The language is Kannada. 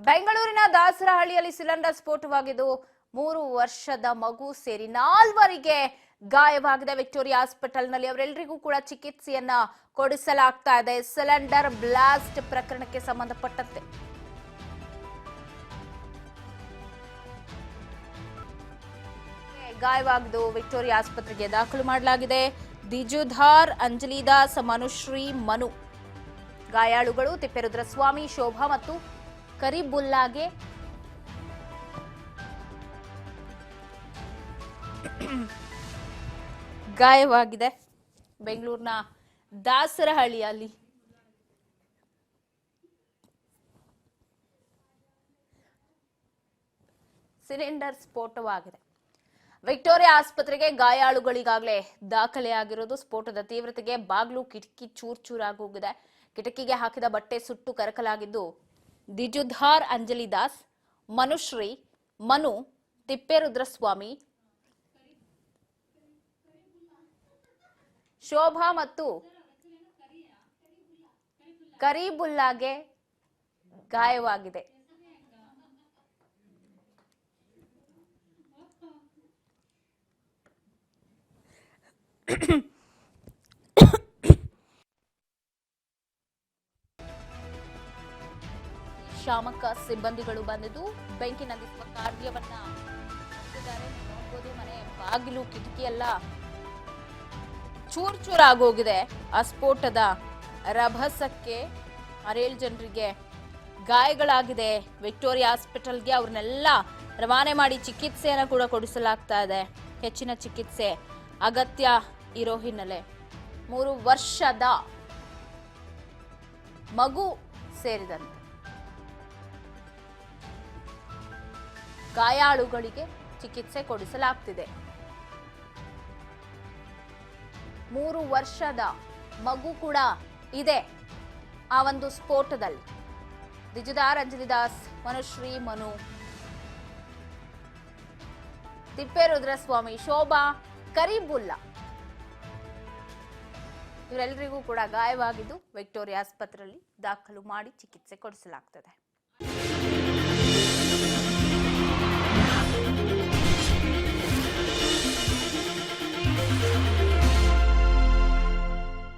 ಬೆಂಗಳೂರಿನ ದಾಸರಹಳ್ಳಿಯಲ್ಲಿ ಸಿಲಿಂಡರ್ ಸ್ಫೋಟವಾಗಿದ್ದು 3 ವರ್ಷದ ಮಗು ಸೇರಿ 4 ಗಾಯವಾಗಿದೆ. ವಿಕ್ಟೋರಿಯಾ ಹಾಸ್ಪಿಟಲ್ನಲ್ಲಿ ಅವರೆಲ್ಲರಿಗೂ ಕೂಡ ಚಿಕಿತ್ಸೆಯನ್ನ ಕೊಡಿಸಲಾಗ್ತಾ ಇದೆ. ಸಿಲಿಂಡರ್ ಬ್ಲಾಸ್ಟ್ ಪ್ರಕರಣಕ್ಕೆ ಸಂಬಂಧಪಟ್ಟಂತೆ ಗಾಯವಾಗಿದ್ದು ವಿಕ್ಟೋರಿಯಾ ಆಸ್ಪತ್ರೆಗೆ ದಾಖಲು ಮಾಡಲಾಗಿದೆ. ದಿಜುಧಾರ್, ಅಂಜಲಿದಾಸ್, ಮನುಶ್ರೀ, ಮನು ಗಾಯಾಳುಗಳು. ತಿಪ್ಪೇರುದ್ರಸ್ವಾಮಿ, ಶೋಭಾ ಮತ್ತು ಕರೀಬುಲ್ಲಾಗೆ ಗಾಯವಾಗಿದೆ. ಬೆಂಗಳೂರಿನ ದಾಸರಹಳ್ಳಿಯಲ್ಲಿ ಸಿಲಿಂಡರ್ ಸ್ಫೋಟವಾಗಿದೆ. ವಿಕ್ಟೋರಿಯಾ ಆಸ್ಪತ್ರೆಗೆ ಗಾಯಾಳುಗಳಿಗಾಗಲೇ ದಾಖಲೆಯಾಗಿರೋದು. ಸ್ಫೋಟದ ತೀವ್ರತೆಗೆ ಬಾಗ್ಲು ಕಿಟಕಿ ಚೂರ್ಚೂರಾಗೋಗಿದೆ. ಕಿಟಕಿಗೆ ಹಾಕಿದ ಬಟ್ಟೆ ಸುಟ್ಟು ಕರಕಲಾಗಿದ್ದು, ದಿಜುಧಾರ್, ಅಂಜಲಿದಾಸ್, ಮನುಶ್ರೀ, ಮನು, ತಿಪ್ಪೇರುದ್ರಸ್ವಾಮಿ, ಶೋಭಾ ಮತ್ತು ಕರೀಬುಲ್ಲಾಗೆ ಗಾಯವಾಗಿದೆ. ಶಾಮಕ ಸಿಬ್ಬಂದಿಗಳು ಬಂದಿದ್ದು ಬೆಂಕಿ ನಂದಿಸುವ ಕಾರ್ಯವನ್ನ ನಡೆಸಿದ್ದಾರೆ. ನೋಡಬಹುದು, ಮನೆ ಬಾಗಿಲು ಕಿಟಕಿ ಎಲ್ಲ ಚೂರ್ಚೂರಾಗೋಗಿದೆ. ಆ ಸ್ಫೋಟದ ರಭಸಕ್ಕೆ 6 ಜನರಿಗೆ ಗಾಯಗಳಾಗಿದೆ. ವಿಕ್ಟೋರಿಯಾ ಹಾಸ್ಪಿಟಲ್ಗೆ ಅವ್ರನ್ನೆಲ್ಲ ರವಾನೆ ಮಾಡಿ ಚಿಕಿತ್ಸೆಯನ್ನು ಕೂಡ ಕೊಡಿಸಲಾಗ್ತಾ ಇದೆ. ಹೆಚ್ಚಿನ ಚಿಕಿತ್ಸೆ ಅಗತ್ಯ ಇರೋ ಹಿನ್ನೆಲೆ 3 ವರ್ಷದ ಮಗು ಸೇರಿದಂತೆ ಗಾಯಾಳುಗಳಿಗೆ ಚಿಕಿತ್ಸೆ ಕೊಡಿಸಲಾಗ್ತಿದೆ. 3 ವರ್ಷದ ಮಗು ಕೂಡ ಇದೆ ಆ ಒಂದು ಸ್ಫೋಟದಲ್ಲಿ. ದಿಜುಧಾರ್, ಅಂಜಲಿದಾಸ್, ಮನುಶ್ರೀ, ಮನು, ತಿಪ್ಪೇರುದ್ರಸ್ವಾಮಿ, ಶೋಭಾ, ಕರೀಬುಲ್ಲಾ ಇವರೆಲ್ಲರಿಗೂ ಕೂಡ ಗಾಯವಾಗಿದ್ದು ವಿಕ್ಟೋರಿಯಾ ಆಸ್ಪತ್ರೆಯಲ್ಲಿ ದಾಖಲು ಮಾಡಿ ಚಿಕಿತ್ಸೆ ಕೊಡಿಸಲಾಗ್ತದೆ.